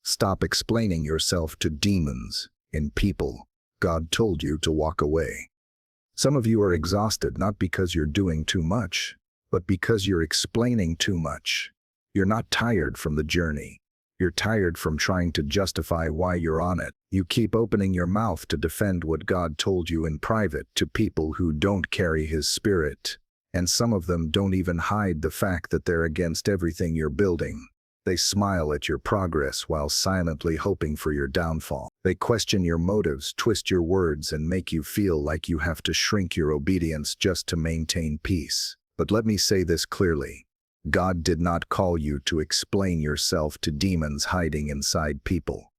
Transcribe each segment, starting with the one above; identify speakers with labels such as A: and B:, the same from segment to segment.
A: Stop explaining yourself to demons and people. God told you to walk away. Some of you are exhausted not because you're doing too much, but because you're explaining too much. You're not tired from the journey. You're tired from trying to justify why you're on it. You keep opening your mouth to defend what God told you in private to people who don't carry His Spirit. And some of them don't even hide the fact that they're against everything you're building. They smile at your progress while silently hoping for your downfall. They question your motives, twist your words, and make you feel like you have to shrink your obedience just to maintain peace. But let me say this clearly. God did not call you to explain yourself to demons hiding inside people.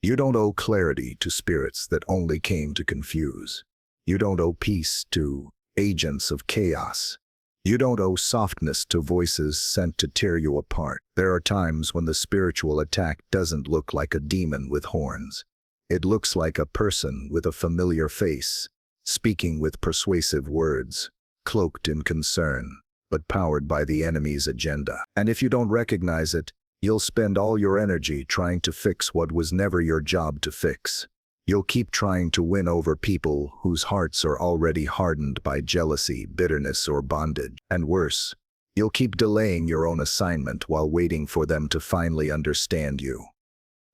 A: You don't owe clarity to spirits that only came to confuse. You don't owe peace to agents of chaos. You don't owe softness to voices sent to tear you apart. There are times when the spiritual attack doesn't look like a demon with horns. It looks like a person with a familiar face, speaking with persuasive words, cloaked in concern, but powered by the enemy's agenda. And if you don't recognize it, you'll spend all your energy trying to fix what was never your job to fix. You'll keep trying to win over people whose hearts are already hardened by jealousy, bitterness, or bondage. And worse, you'll keep delaying your own assignment while waiting for them to finally understand you.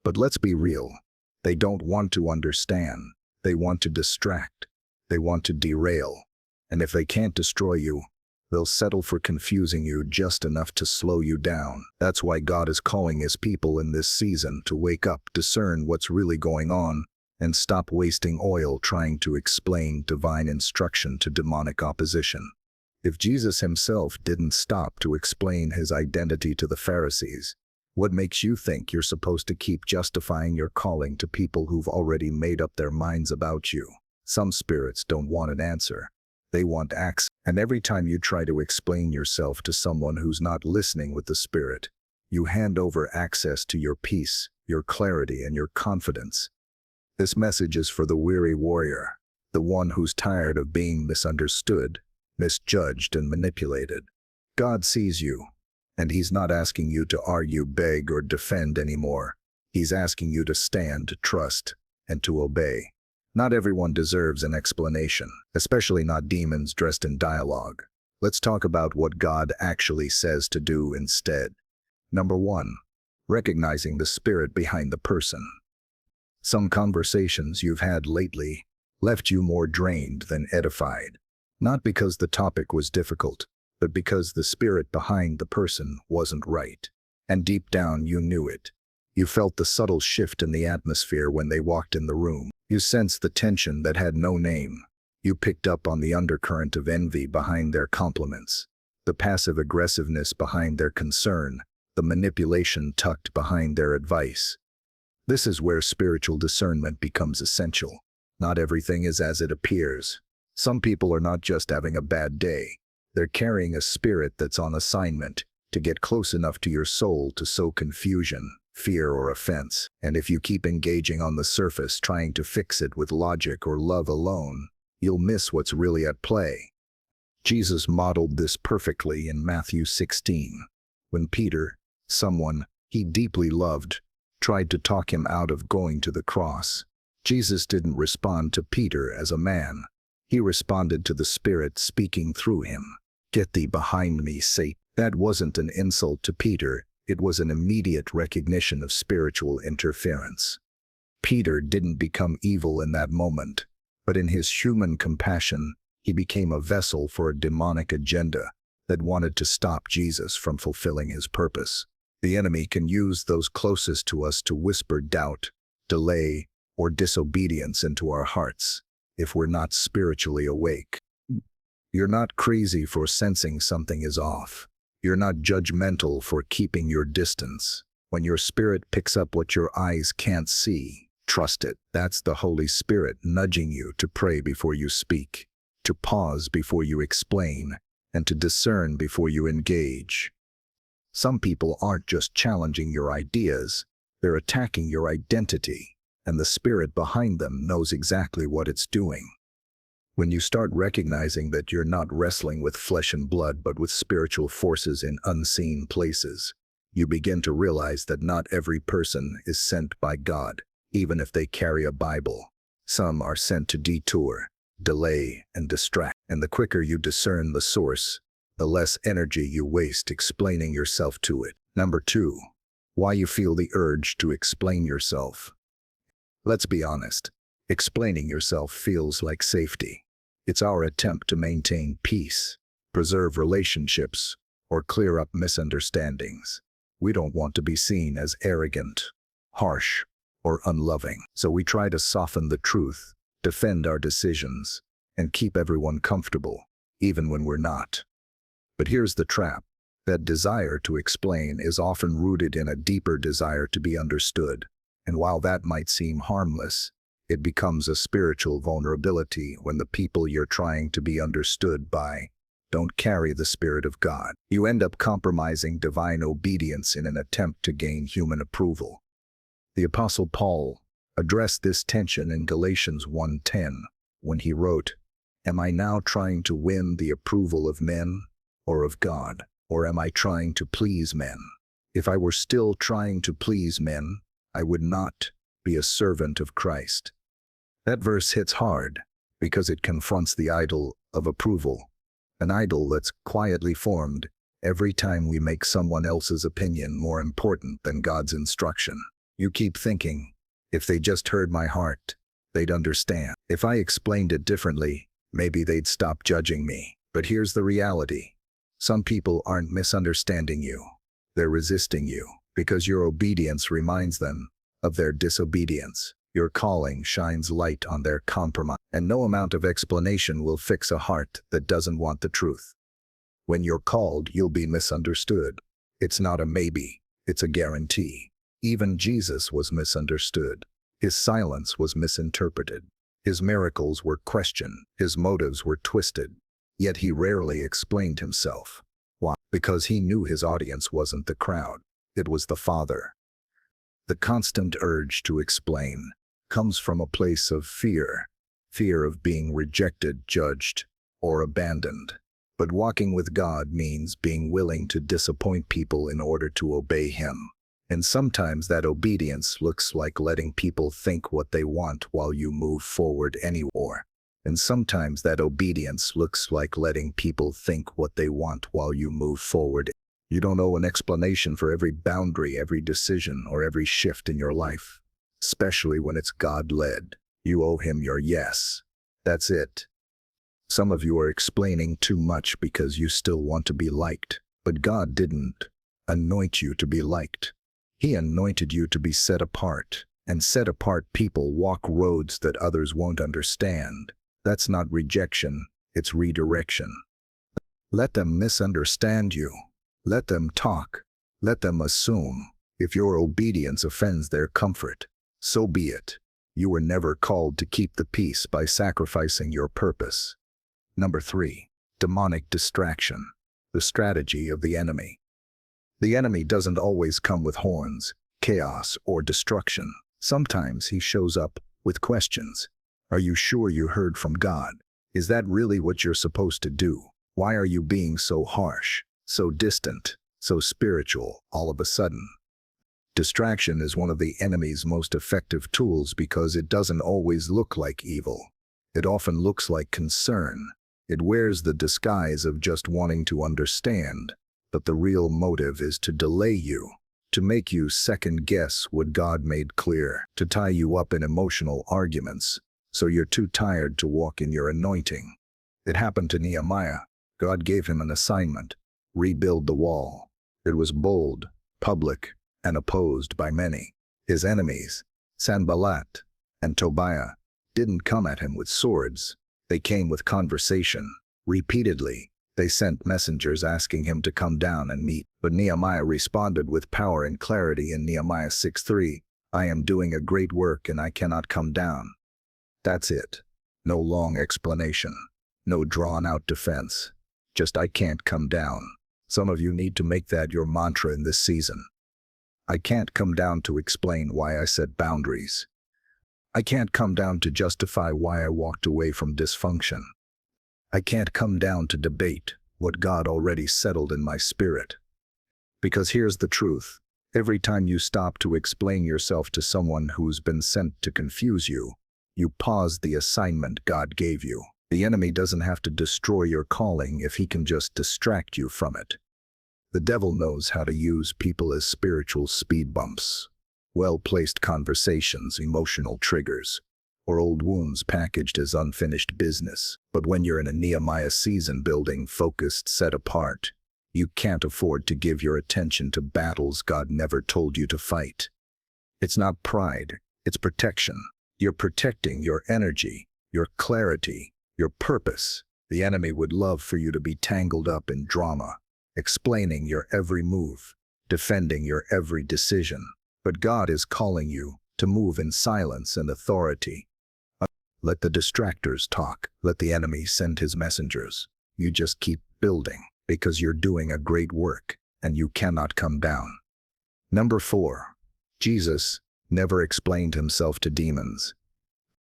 A: But let's be real. They don't want to understand. They want to distract. They want to derail. And if they can't destroy you, they'll settle for confusing you just enough to slow you down. That's why God is calling His people in this season to wake up, discern what's really going on, and stop wasting oil trying to explain divine instruction to demonic opposition. If Jesus Himself didn't stop to explain His identity to the Pharisees, what makes you think you're supposed to keep justifying your calling to people who've already made up their minds about you? Some spirits don't want an answer. They want access. And every time you try to explain yourself to someone who's not listening with the Spirit, you hand over access to your peace, your clarity, and your confidence. This message is for the weary warrior, the one who's tired of being misunderstood, misjudged, and manipulated. God sees you, and He's not asking you to argue, beg, or defend anymore. He's asking you to stand, to trust, and to obey. Not everyone deserves an explanation, especially not demons dressed in dialogue. Let's talk about what God actually says to do instead. Number 1, recognizing the spirit behind the person. Some conversations you've had lately left you more drained than edified. Not because the topic was difficult, but because the spirit behind the person wasn't right. And deep down you knew it. You felt the subtle shift in the atmosphere when they walked in the room. You sensed the tension that had no name. You picked up on the undercurrent of envy behind their compliments, the passive aggressiveness behind their concern, the manipulation tucked behind their advice. This is where spiritual discernment becomes essential. Not everything is as it appears. Some people are not just having a bad day. They're carrying a spirit that's on assignment to get close enough to your soul to sow confusion, fear, or offense. And if you keep engaging on the surface trying to fix it with logic or love alone, you'll miss what's really at play. Jesus modeled this perfectly in Matthew 16. When Peter, someone He deeply loved, tried to talk him out of going to the cross, Jesus didn't respond to Peter as a man. He responded to the Spirit speaking through him. "Get thee behind me, Satan." That wasn't an insult to Peter. It was an immediate recognition of spiritual interference. Peter didn't become evil in that moment, but in his human compassion, he became a vessel for a demonic agenda that wanted to stop Jesus from fulfilling His purpose. The enemy can use those closest to us to whisper doubt, delay, or disobedience into our hearts if we're not spiritually awake. You're not crazy for sensing something is off. You're not judgmental for keeping your distance. When your spirit picks up what your eyes can't see, trust it. That's the Holy Spirit nudging you to pray before you speak, to pause before you explain, and to discern before you engage. Some people aren't just challenging your ideas, they're attacking your identity, and the spirit behind them knows exactly what it's doing. When you start recognizing that you're not wrestling with flesh and blood but with spiritual forces in unseen places, You begin to realize that not every person is sent by God, even if they carry a Bible. Some are sent to detour, delay, and distract. And the quicker you discern the source, the less energy you waste explaining yourself to it. Number 2. Why you feel the urge to explain yourself. Let's be honest. Explaining yourself feels like safety. It's our attempt to maintain peace, preserve relationships, or clear up misunderstandings. We don't want to be seen as arrogant, harsh, or unloving. So we try to soften the truth, defend our decisions, and keep everyone comfortable, even when we're not. But here's the trap. That desire to explain is often rooted in a deeper desire to be understood. And while that might seem harmless, it becomes a spiritual vulnerability when the people you're trying to be understood by don't carry the Spirit of God. You end up compromising divine obedience in an attempt to gain human approval. The Apostle Paul addressed this tension in Galatians 1:10 when he wrote, "Am I now trying to win the approval of men or of God? Or am I trying to please men? If I were still trying to please men, I would not be a servant of Christ." That verse hits hard because it confronts the idol of approval, an idol that's quietly formed every time we make someone else's opinion more important than God's instruction. You keep thinking, if they just heard my heart, they'd understand. If I explained it differently, maybe they'd stop judging me. But here's the reality. Some people aren't misunderstanding you. They're resisting you because your obedience reminds them of their disobedience. Your calling shines light on their compromise, and no amount of explanation will fix a heart that doesn't want the truth. When you're called, you'll be misunderstood. It's not a maybe, it's a guarantee. Even Jesus was misunderstood. His silence was misinterpreted. His miracles were questioned. His motives were twisted. Yet he rarely explained himself. Why? Because he knew his audience wasn't the crowd. It was the Father. The constant urge to explain comes from a place of fear of being rejected, judged, or abandoned. But walking with God means being willing to disappoint people in order to obey Him. And sometimes that obedience looks like letting people think what they want while you move forward anyway. And sometimes that obedience looks like letting people think what they want while you move forward. You don't owe an explanation for every boundary, every decision, or every shift in your life. Especially when it's God-led. You owe Him your yes. That's it. Some of you are explaining too much because you still want to be liked. But God didn't anoint you to be liked. He anointed you to be set apart. And set apart people walk roads that others won't understand. That's not rejection, it's redirection. Let them misunderstand you. Let them talk. Let them assume. If your obedience offends their comfort, so be it. You were never called to keep the peace by sacrificing your purpose. Number 3. Demonic distraction. The strategy of the enemy. The enemy doesn't always come with horns, chaos, or destruction. Sometimes he shows up with questions. Are you sure you heard from God? Is that really what you're supposed to do? Why are you being so harsh, so distant, so spiritual all of a sudden? Distraction is one of the enemy's most effective tools because it doesn't always look like evil. It often looks like concern. It wears the disguise of just wanting to understand, but the real motive is to delay you, to make you second-guess what God made clear, to tie you up in emotional arguments, so you're too tired to walk in your anointing. It happened to Nehemiah. God gave him an assignment: rebuild the wall. It was bold, public, and opposed by many. His enemies, Sanballat and Tobiah, didn't come at him with swords. They came with conversation. Repeatedly, they sent messengers asking him to come down and meet. But Nehemiah responded with power and clarity in Nehemiah 6:3, "I am doing a great work and I cannot come down." That's it. No long explanation. No drawn-out defense. Just, I can't come down. Some of you need to make that your mantra in this season. I can't come down to explain why I set boundaries. I can't come down to justify why I walked away from dysfunction. I can't come down to debate what God already settled in my spirit. Because here's the truth. Every time you stop to explain yourself to someone who's been sent to confuse you, you pause the assignment God gave you. The enemy doesn't have to destroy your calling if he can just distract you from it. The devil knows how to use people as spiritual speed bumps, well-placed conversations, emotional triggers, or old wounds packaged as unfinished business. But when you're in a Nehemiah season building, focused, set apart, you can't afford to give your attention to battles God never told you to fight. It's not pride, it's protection. You're protecting your energy, your clarity, your purpose. The enemy would love for you to be tangled up in drama, explaining your every move, defending your every decision. But God is calling you to move in silence and authority. Let the distractors talk. Let the enemy send his messengers. You just keep building, because you're doing a great work, and you cannot come down. Number 4. Jesus never explained himself to demons.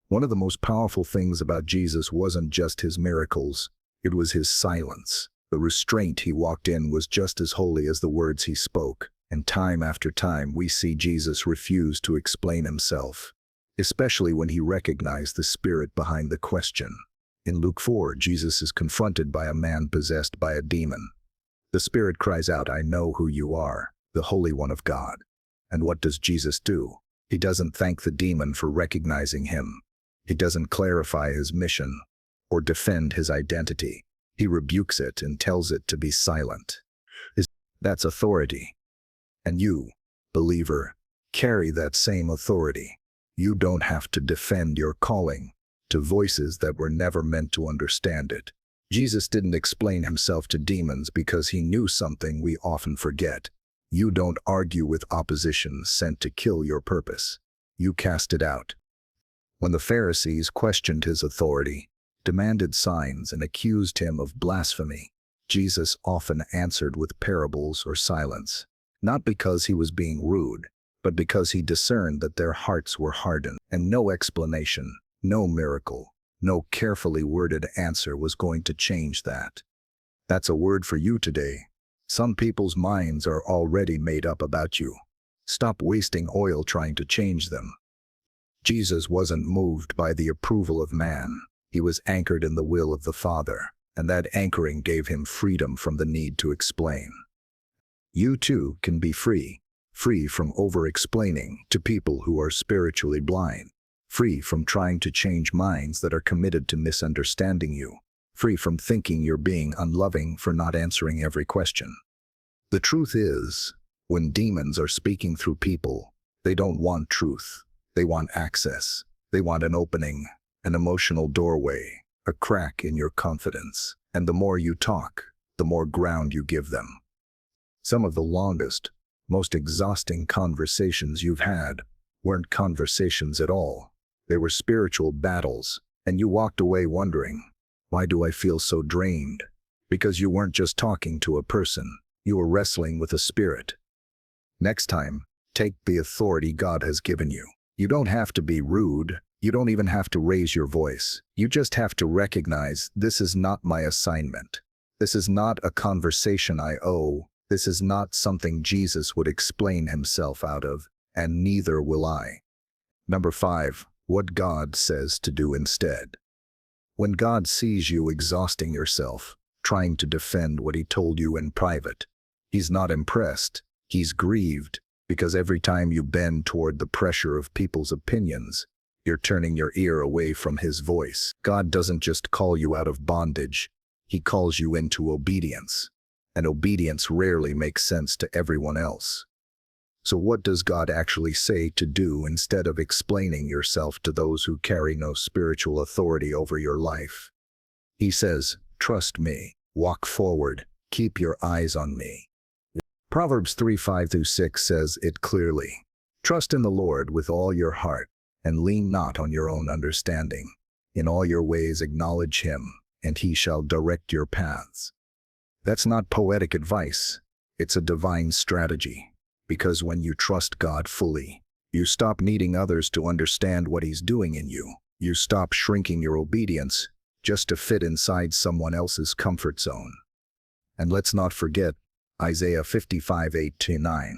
A: One of the most powerful things about Jesus wasn't just his miracles, it was his silence. The restraint he walked in was just as holy as the words he spoke, and time after time we see Jesus refuse to explain himself, especially when he recognized the spirit behind the question. In Luke 4, Jesus is confronted by a man possessed by a demon. The spirit cries out, "I know who you are, the Holy One of God." And what does Jesus do? He doesn't thank the demon for recognizing him. He doesn't clarify his mission or defend his identity. He rebukes it and tells it to be silent. That's authority. And you, believer, carry that same authority. You don't have to defend your calling to voices that were never meant to understand it. Jesus didn't explain himself to demons because he knew something we often forget. You don't argue with opposition sent to kill your purpose. You cast it out. When the Pharisees questioned his authority, demanded signs, and accused him of blasphemy, Jesus often answered with parables or silence, not because he was being rude, but because he discerned that their hearts were hardened, and no explanation, no miracle, no carefully worded answer was going to change that. That's a word for you today. Some people's minds are already made up about you. Stop wasting oil trying to change them. Jesus wasn't moved by the approval of man. He was anchored in the will of the Father, and that anchoring gave him freedom from the need to explain. You too can be free from over-explaining to people who are spiritually blind, free from trying to change minds that are committed to misunderstanding you, free from thinking you're being unloving for not answering every question. The truth is, when demons are speaking through people, they don't want truth. They want access. They want an opening, an emotional doorway, a crack in your confidence. And the more you talk, the more ground you give them. Some of the longest, most exhausting conversations you've had weren't conversations at all. They were spiritual battles, and you walked away wondering, why do I feel so drained? Because you weren't just talking to a person, you were wrestling with a spirit. Next time, take the authority God has given you. You don't have to be rude. You don't even have to raise your voice. You just have to recognize, this is not my assignment. This is not a conversation I owe. This is not something Jesus would explain himself out of, and neither will I. Number 5, what God says to do instead. When God sees you exhausting yourself, trying to defend what he told you in private, he's not impressed. He's grieved, because every time you bend toward the pressure of people's opinions, you're turning your ear away from his voice. God doesn't just call you out of bondage, he calls you into obedience. And obedience rarely makes sense to everyone else. So what does God actually say to do instead of explaining yourself to those who carry no spiritual authority over your life? He says, trust me, walk forward, keep your eyes on me. Proverbs 3:5-6 says it clearly. Trust in the Lord with all your heart, and lean not on your own understanding. In all your ways acknowledge him, and he shall direct your paths. That's not poetic advice. It's a divine strategy. Because when you trust God fully, you stop needing others to understand what he's doing in you. You stop shrinking your obedience just to fit inside someone else's comfort zone. And let's not forget, Isaiah 55:8-9.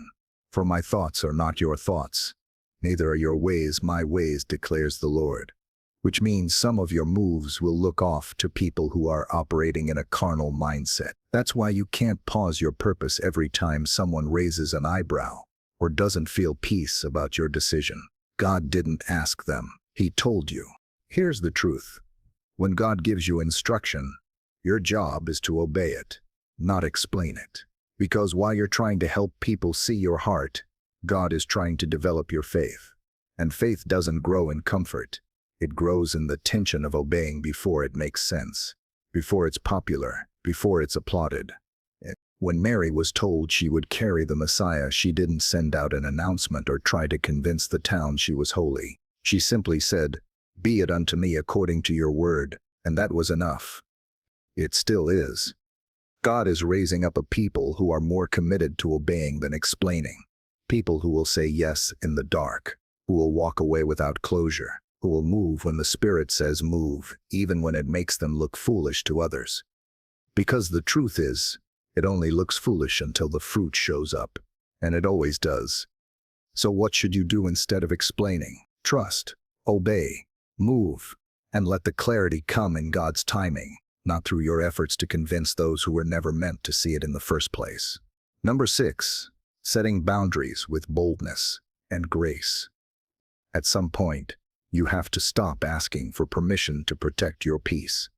A: For my thoughts are not your thoughts, neither are your ways my ways, declares the Lord. Which means some of your moves will look off to people who are operating in a carnal mindset. That's why you can't pause your purpose every time someone raises an eyebrow or doesn't feel peace about your decision. God didn't ask them. He told you. Here's the truth. When God gives you instruction, your job is to obey it, not explain it. Because while you're trying to help people see your heart, God is trying to develop your faith. And faith doesn't grow in comfort. It grows in the tension of obeying before it makes sense, before it's popular, before it's applauded. When Mary was told she would carry the Messiah, she didn't send out an announcement or try to convince the town she was holy. She simply said, "Be it unto me according to your word," and that was enough. It still is. God is raising up a people who are more committed to obeying than explaining. People who will say yes in the dark, who will walk away without closure, who will move when the Spirit says move, even when it makes them look foolish to others. Because the truth is, it only looks foolish until the fruit shows up, and it always does. So what should you do instead of explaining? Trust, obey, move, and let the clarity come in God's timing, not through your efforts to convince those who were never meant to see it in the first place. Number 6, setting boundaries with boldness and grace. At some point, you have to stop asking for permission to protect your peace.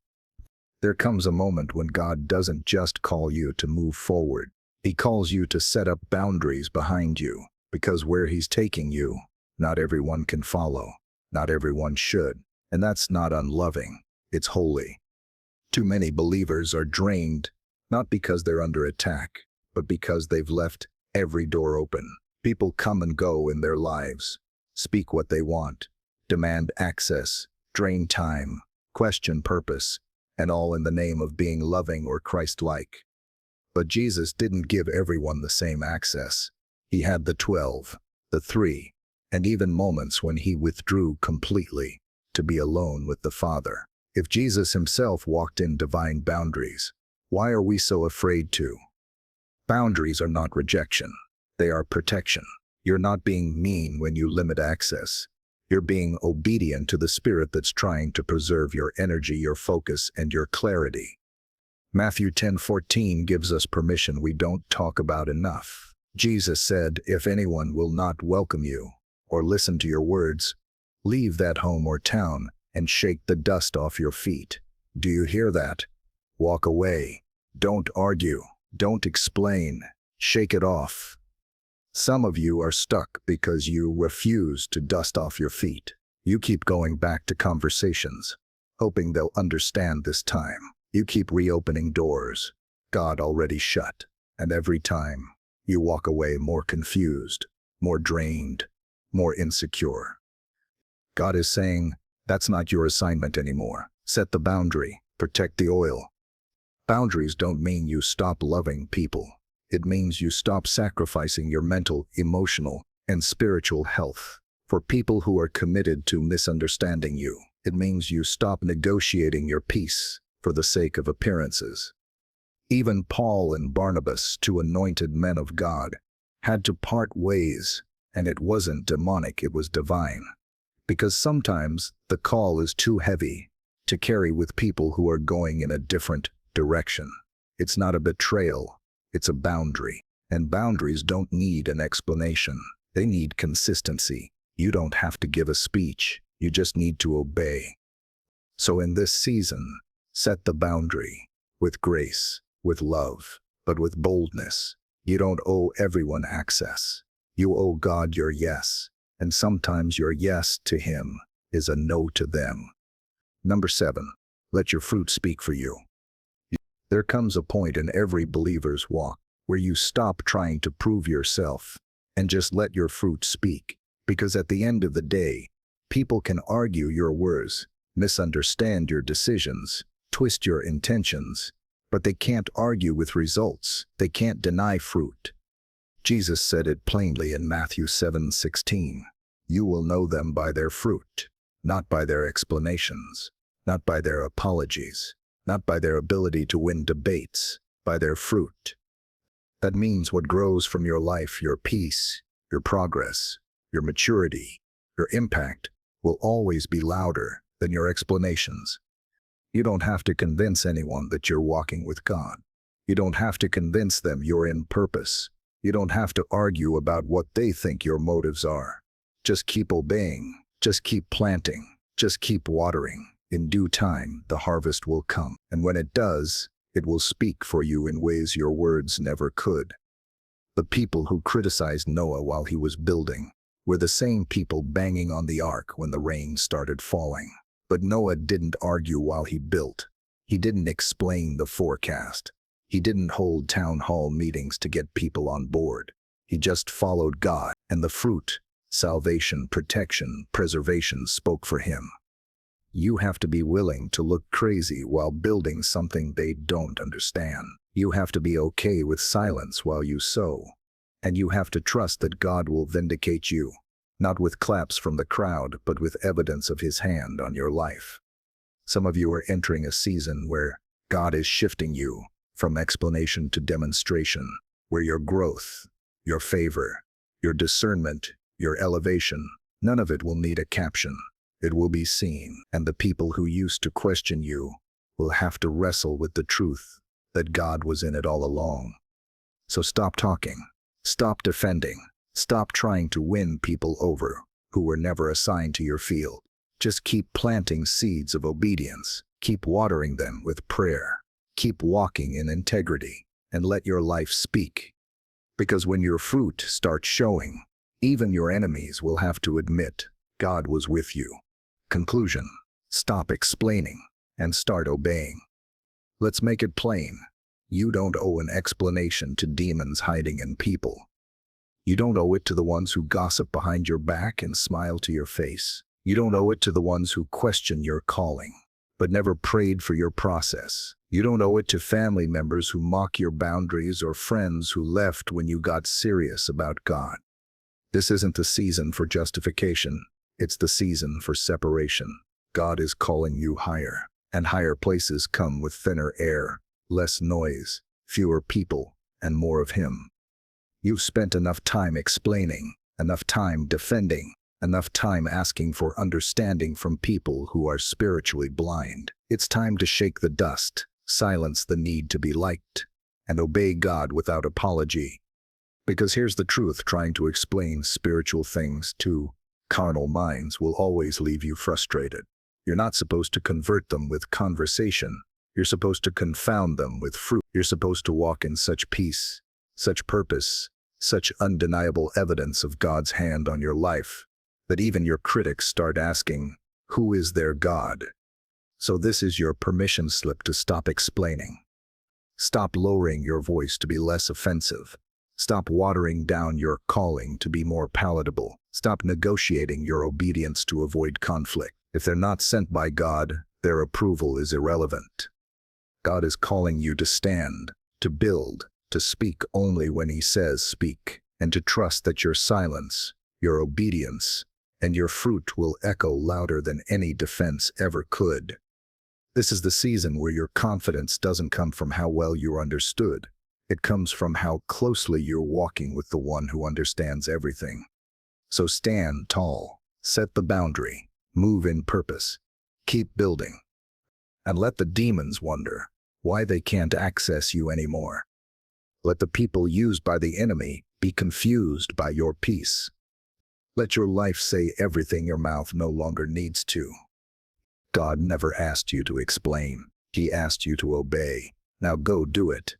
A: There comes a moment when God doesn't just call you to move forward. He calls you to set up boundaries behind you, because where He's taking you, not everyone can follow, not everyone should, and that's not unloving, it's holy. Too many believers are drained, not because they're under attack, but because they've left every door open. People come and go in their lives, speak what they want, demand access, drain time, question purpose, and all in the name of being loving or Christ-like. But Jesus didn't give everyone the same access. He had the 12, the 3, and even moments when He withdrew completely to be alone with the Father. If Jesus Himself walked in divine boundaries, why are we so afraid to? Boundaries are not rejection. They are protection. You're not being mean when you limit access. You're being obedient to the Spirit that's trying to preserve your energy, your focus, and your clarity. Matthew 10:14 gives us permission we don't talk about enough. Jesus said, "If anyone will not welcome you or listen to your words, leave that home or town and shake the dust off your feet." Do you hear that? Walk away. Don't argue. Don't explain. Shake it off. Some of you are stuck because you refuse to dust off your feet. You keep going back to conversations, hoping they'll understand this time. You keep reopening doors God already shut, and every time you walk away more confused, more drained, more insecure. God is saying, that's not your assignment anymore. Set the boundary, protect the oil. Boundaries don't mean you stop loving people. It means you stop sacrificing your mental, emotional, and spiritual health for people who are committed to misunderstanding you. It means you stop negotiating your peace for the sake of appearances. Even Paul and Barnabas, two anointed men of God, had to part ways, and it wasn't demonic, it was divine. Because sometimes the call is too heavy to carry with people who are going in a different direction. It's not a betrayal. It's a boundary, and boundaries don't need an explanation. They need consistency. You don't have to give a speech. You just need to obey. So in this season, set the boundary with grace, with love, but with boldness. You don't owe everyone access. You owe God your yes, and sometimes your yes to Him is a no to them. Number 7, let your fruit speak for you. There comes a point in every believer's walk where you stop trying to prove yourself and just let your fruit speak. Because at the end of the day, people can argue your words, misunderstand your decisions, twist your intentions, but they can't argue with results. They can't deny fruit. Jesus said it plainly in Matthew 7:16. You will know them by their fruit, not by their explanations, not by their apologies, not by their ability to win debates, by their fruit. That means what grows from your life, your peace, your progress, your maturity, your impact, will always be louder than your explanations. You don't have to convince anyone that you're walking with God. You don't have to convince them you're in purpose. You don't have to argue about what they think your motives are. Just keep obeying. Just keep planting. Just keep watering. In due time, the harvest will come. And when it does, it will speak for you in ways your words never could. The people who criticized Noah while he was building were the same people banging on the ark when the rain started falling. But Noah didn't argue while he built. He didn't explain the forecast. He didn't hold town hall meetings to get people on board. He just followed God, and the fruit, salvation, protection, preservation spoke for him. You have to be willing to look crazy while building something they don't understand. You have to be okay with silence while you sow. And you have to trust that God will vindicate you, not with claps from the crowd, but with evidence of His hand on your life. Some of you are entering a season where God is shifting you from explanation to demonstration, where your growth, your favor, your discernment, your elevation, none of it will need a caption. It will be seen, and the people who used to question you will have to wrestle with the truth that God was in it all along. So stop talking, stop defending, stop trying to win people over who were never assigned to your field. Just keep planting seeds of obedience, keep watering them with prayer, keep walking in integrity, and let your life speak. Because when your fruit starts showing, even your enemies will have to admit God was with you. Conclusion: stop explaining and start obeying. Let's make it plain. You don't owe an explanation to demons hiding in people. You don't owe it to the ones who gossip behind your back and smile to your face. You don't owe it to the ones who question your calling, but never prayed for your process. You don't owe it to family members who mock your boundaries or friends who left when you got serious about God. This isn't the season for justification. It's the season for separation. God is calling you higher, and higher places come with thinner air, less noise, fewer people, and more of Him. You've spent enough time explaining, enough time defending, enough time asking for understanding from people who are spiritually blind. It's time to shake the dust, silence the need to be liked, and obey God without apology. Because here's the truth: trying to explain spiritual things to carnal minds will always leave you frustrated. You're not supposed to convert them with conversation. You're supposed to confound them with fruit. You're supposed to walk in such peace, such purpose, such undeniable evidence of God's hand on your life, that even your critics start asking, who is their God? So this is your permission slip to stop explaining. Stop lowering your voice to be less offensive. Stop watering down your calling to be more palatable. Stop negotiating your obedience to avoid conflict. If they're not sent by God, their approval is irrelevant. God is calling you to stand, to build, to speak only when He says speak, and to trust that your silence, your obedience, and your fruit will echo louder than any defense ever could. This is the season where your confidence doesn't come from how well you're understood. It comes from how closely you're walking with the one who understands everything. So stand tall, set the boundary, move in purpose, keep building, and let the demons wonder why they can't access you anymore. Let the people used by the enemy be confused by your peace. Let your life say everything your mouth no longer needs to. God never asked you to explain. He asked you to obey. Now go do it.